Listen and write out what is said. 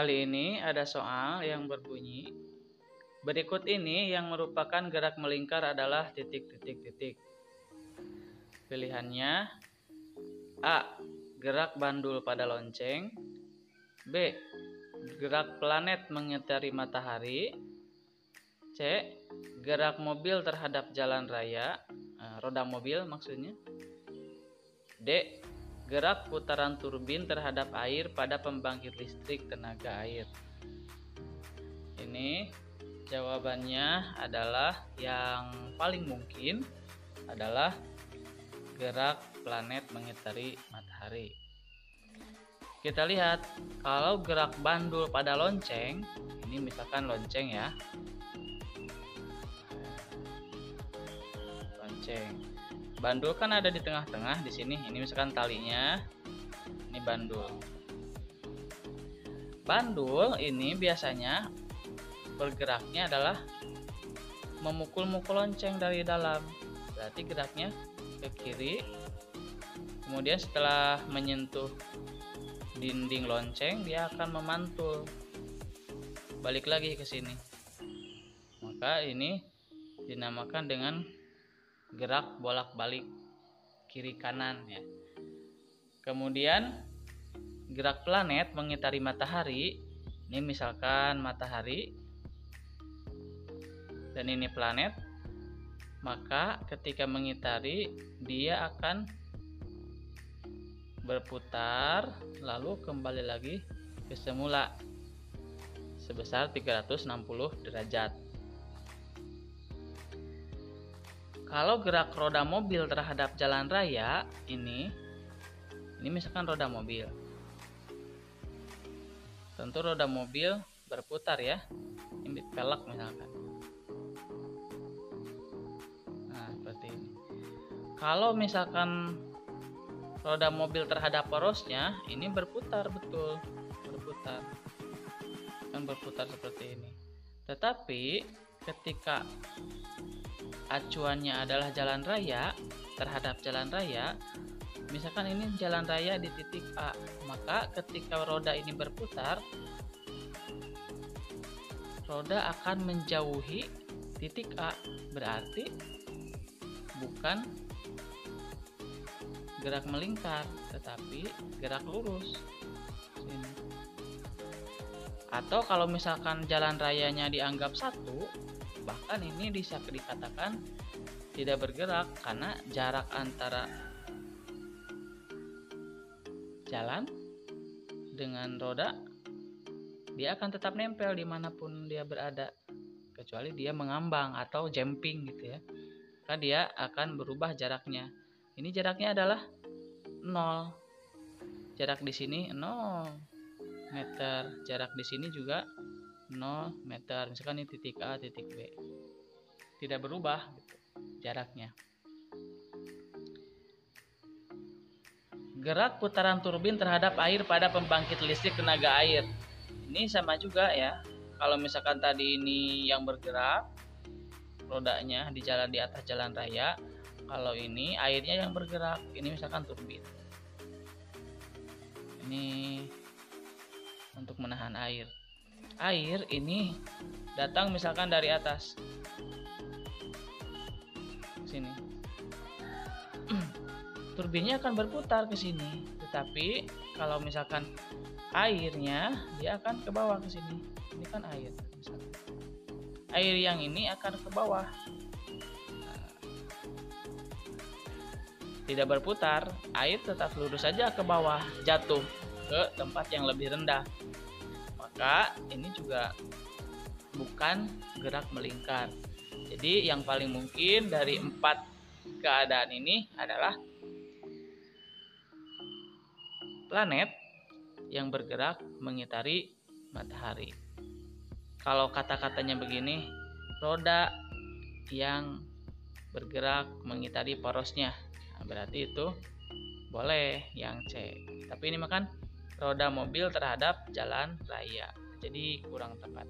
Kali ini ada soal yang berbunyi, berikut ini yang merupakan gerak melingkar adalah titik. Pilihannya A. Gerak bandul pada lonceng, B. Gerak planet mengitari matahari, C. Gerak mobil terhadap jalan raya, roda mobil maksudnya, D. Gerak putaran turbin terhadap air pada pembangkit listrik tenaga air. Ini jawabannya adalah yang paling mungkin adalah gerak planet mengitari matahari. Kita lihat, kalau gerak bandul pada lonceng, ini misalkan lonceng ya. Lonceng. Bandul kan ada di tengah-tengah di sini. Ini misalkan talinya. Ini bandul. Bandul ini biasanya bergeraknya adalah memukul-mukul lonceng dari dalam. Berarti geraknya ke kiri. Kemudian setelah menyentuh dinding lonceng, dia akan memantul. Balik lagi ke sini. Maka ini dinamakan dengan gerak bolak-balik kiri kanan ya. Kemudian gerak planet mengitari matahari, ini misalkan matahari dan ini planet, maka ketika mengitari dia akan berputar lalu kembali lagi ke semula sebesar 360 derajat. Kalau gerak roda mobil terhadap jalan raya, ini misalkan roda mobil. Tentu roda mobil berputar ya. Ini pelek misalkan. Nah, seperti ini. Kalau misalkan roda mobil terhadap porosnya, ini berputar betul, berputar. Kan berputar seperti ini. Tetapi ketika acuannya adalah jalan raya terhadap jalan raya, misalkan ini jalan raya di titik A, maka ketika roda ini berputar, roda akan menjauhi titik A, berarti bukan gerak melingkar tetapi gerak lurus. Sini. Atau kalau misalkan jalan rayanya dianggap satu, bahkan ini bisa dikatakan tidak bergerak karena jarak antara jalan dengan roda dia akan tetap nempel dimanapun dia berada, kecuali dia mengambang atau jumping gitu ya, maka dia akan berubah jaraknya. Ini jaraknya adalah 0, jarak di sini 0 meter, jarak di sini juga 0 meter. Misalkan ini titik A, titik B. Tidak berubah gitu, jaraknya. Gerak putaran turbin terhadap air pada pembangkit listrik tenaga air. Ini sama juga ya. Kalau misalkan tadi ini yang bergerak, rodanya di atas jalan raya. Kalau ini airnya yang bergerak. Ini misalkan turbin. Ini untuk menahan air. Air ini datang misalkan dari atas sini. Turbinnya akan berputar ke sini, tetapi kalau misalkan airnya dia akan ke bawah ke sini. Ini kan air misalkan. Air yang ini akan ke bawah. Tidak berputar, air tetap lurus saja ke bawah, jatuh ke tempat yang lebih rendah. Maka ini juga bukan gerak melingkar. Jadi yang paling mungkin dari 4 keadaan ini adalah planet yang bergerak mengitari matahari. Kalau kata-katanya begini, roda yang bergerak mengitari porosnya, nah, berarti itu boleh yang C. Tapi ini makan roda mobil terhadap jalan raya, jadi kurang tepat.